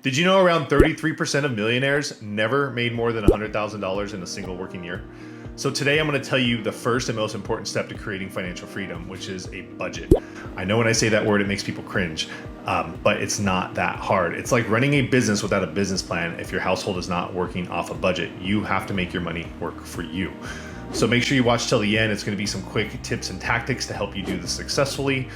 Did you know around 33% of millionaires never made more than $100,000 in a single working year? So today I'm going to tell you the first and most important step to creating financial freedom, which is a budget. I know when I say that word, it makes people cringe, but it's not that hard. It's like running a business without a business plan. If your household is not working off a budget, you have to make your money work for you. So make sure you watch till the end. It's going to be some quick tips and tactics to help you do this successfully.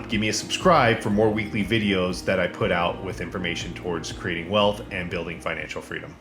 Give me a subscribe for more weekly videos that I put out with information towards creating wealth and building financial freedom.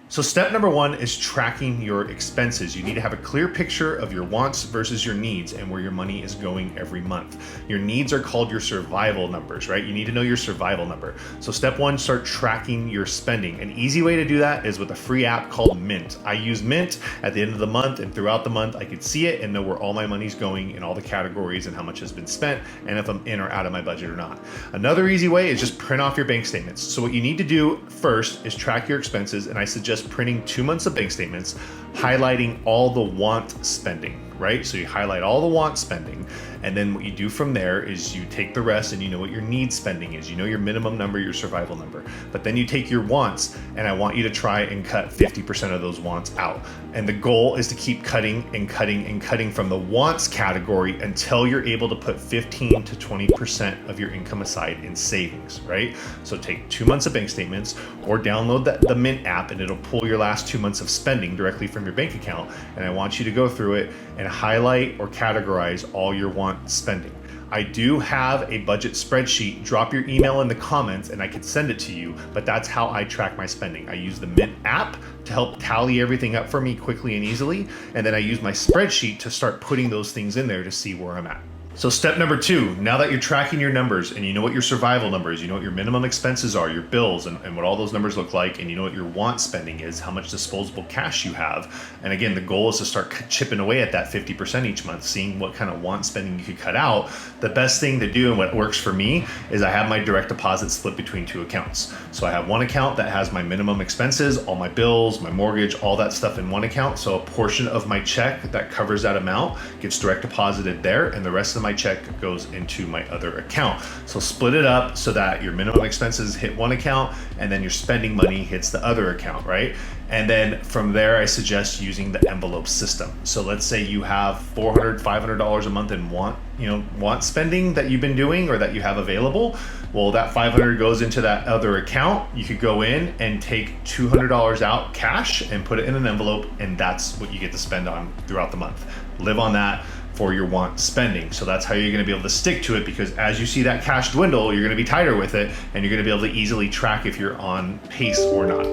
So step number one is tracking your expenses. You need to have a clear picture of your wants versus your needs and where your money is going every month. Your needs are called your survival numbers, right? You need to know your survival number. So step one, start tracking your spending. An easy way to do that is with a free app called Mint. I use Mint at the end of the month, and throughout the month, I could see it and know where all my money's going in all the categories and how much has been spent and if I'm in or out of my budget or not. Another easy way is just print off your bank statements. So what you need to do first is track your expenses, and I suggest printing 2 months of bank statements, highlighting all the want spending, right? So you highlight all the want spending, and then what you do from there is you take the rest and you know what your need spending is. You know your minimum number, your survival number. But then you take your wants, and I want you to try and cut 50% of those wants out. And the goal is to keep cutting and cutting and cutting from the wants category until you're able to put 15 to 20% of your income aside in savings, right? So take 2 months of bank statements or download the Mint app, and it'll pull your last 2 months of spending directly from your bank account. And I want you to go through it and highlight or categorize all your want spending. I do have a budget spreadsheet. Drop your email in the comments and I can send it to you, but that's how I track my spending. I use the Mint app to help tally everything up for me quickly and easily, and then I use my spreadsheet to start putting those things in there to see where I'm at. So step number two, now that you're tracking your numbers and you know what your survival number is, you know what your minimum expenses are, your bills, and what all those numbers look like, and you know what your want spending is, how much disposable cash you have. And again, the goal is to start chipping away at that 50% each month, seeing what kind of want spending you could cut out. The best thing to do and what works for me is I have my direct deposit split between 2 accounts. So I have one account that has my minimum expenses, all my bills, my mortgage, all that stuff in one account. So a portion of my check that covers that amount gets direct deposited there, and the rest of my check goes into my other account. So split it up so that your minimum expenses hit one account and then your spending money hits the other account, right? And then from there, I suggest using the envelope system. So let's say you have $400, $500 a month in want spending that you've been doing or that you have available. Well, that $500 goes into that other account. You could go in and take $200 out cash and put it in an envelope, and that's what you get to spend on throughout the month. Live on that for your want spending. So that's how you're going to be able to stick to it, because as you see that cash dwindle, you're going to be tighter with it, and you're going to be able to easily track if you're on pace or not.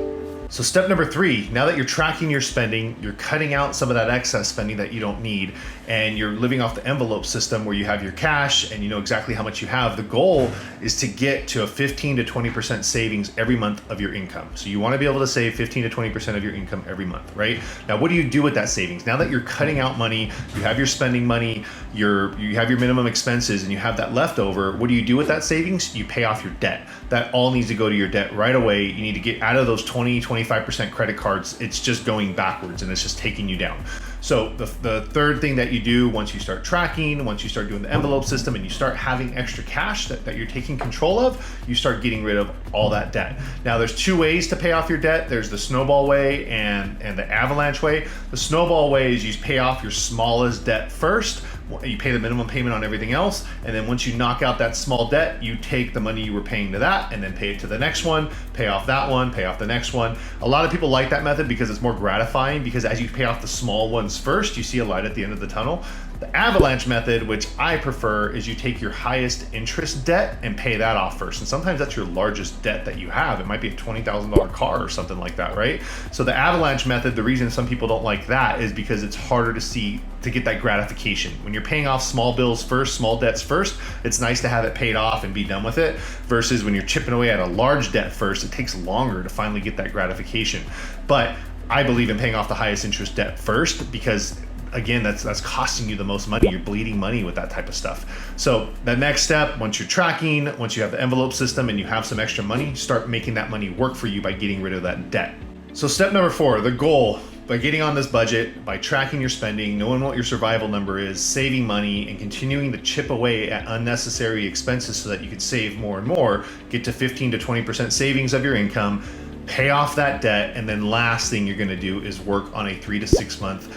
So step number three, now that you're tracking your spending, you're cutting out some of that excess spending that you don't need, and you're living off the envelope system where you have your cash and you know exactly how much you have. The goal is to get to a 15 to 20% savings every month of your income. So you want to be able to save 15 to 20% of your income every month, right? Now, what do you do with that savings? Now that you're cutting out money, you have your spending money, you have your minimum expenses, and you have that leftover, what do you do with that savings? You pay off your debt. That all needs to go to your debt right away. You need to get out of those 25% credit cards. It's just going backwards and it's just taking you down. So the third thing that you do once you start tracking, once you start doing the envelope system and you start having extra cash that you're taking control of, you start getting rid of all that debt. Now there's 2 ways to pay off your debt. There's the snowball way and the avalanche way. The snowball way is you pay off your smallest debt first. You pay the minimum payment on everything else, and then once you knock out that small debt, you take the money you were paying to that and then pay it to the next one, pay off that one, pay off the next one. A lot of people like that method because it's more gratifying, because as you pay off the small ones first, you see a light at the end of the tunnel. The avalanche method, which I prefer, is you take your highest interest debt and pay that off first. And sometimes that's your largest debt that you have. It might be a $20,000 car or something like that, right? So the avalanche method, the reason some people don't like that is because it's harder to get that gratification. When you're paying off small bills first, small debts first, it's nice to have it paid off and be done with it, versus when you're chipping away at a large debt first, it takes longer to finally get that gratification. But I believe in paying off the highest interest debt first, because again, that's costing you the most money. You're bleeding money with that type of stuff. So the next step, once you're tracking, once you have the envelope system and you have some extra money, start making that money work for you by getting rid of that debt. So step number 4, the goal. by getting on this budget, by tracking your spending, knowing what your survival number is, saving money, and continuing to chip away at unnecessary expenses so that you can save more and more, get to 15 to 20% savings of your income, pay off that debt, and then last thing you're going to do is work on a 3 to 6 month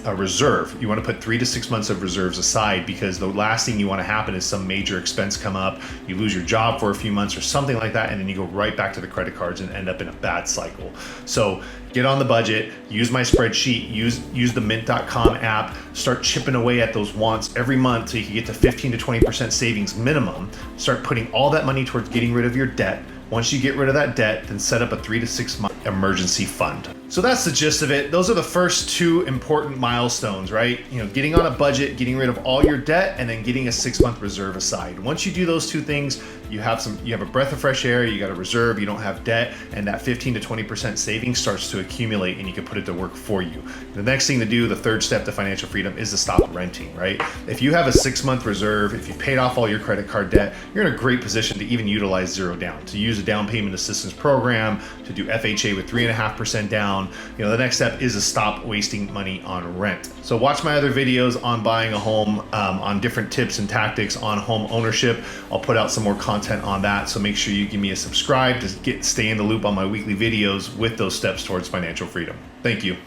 a reserve. You want to put 3 to 6 months of reserves aside, because the last thing you want to happen is some major expense come up, you lose your job for a few months or something like that, and then you go right back to the credit cards and end up in a bad cycle. So get on the budget, use my spreadsheet, use the mint.com app, start chipping away at those wants every month so you can get to 15 to 20% savings minimum. Start putting all that money towards getting rid of your debt. Once you get rid of that debt, then set up a 3 to 6 month emergency fund. So that's the gist of it. Those are the first two important milestones, right? You know, getting on a budget, getting rid of all your debt, and then getting a 6 month reserve aside. Once you do those two things, you have a breath of fresh air, you got a reserve, you don't have debt, and that 15 to 20% savings starts to accumulate and you can put it to work for you. The next thing to do, the third step to financial freedom, is to stop renting, right? If you have a 6 month reserve, if you've paid off all your credit card debt, you're in a great position to even utilize zero down, to use a down payment assistance program, to do FHA with 3.5% down. You know, the next step is to stop wasting money on rent. So watch my other videos on buying a home, on different tips and tactics on home ownership. I'll put out some more content on that. So make sure you give me a subscribe to stay in the loop on my weekly videos with those steps towards financial freedom. Thank you.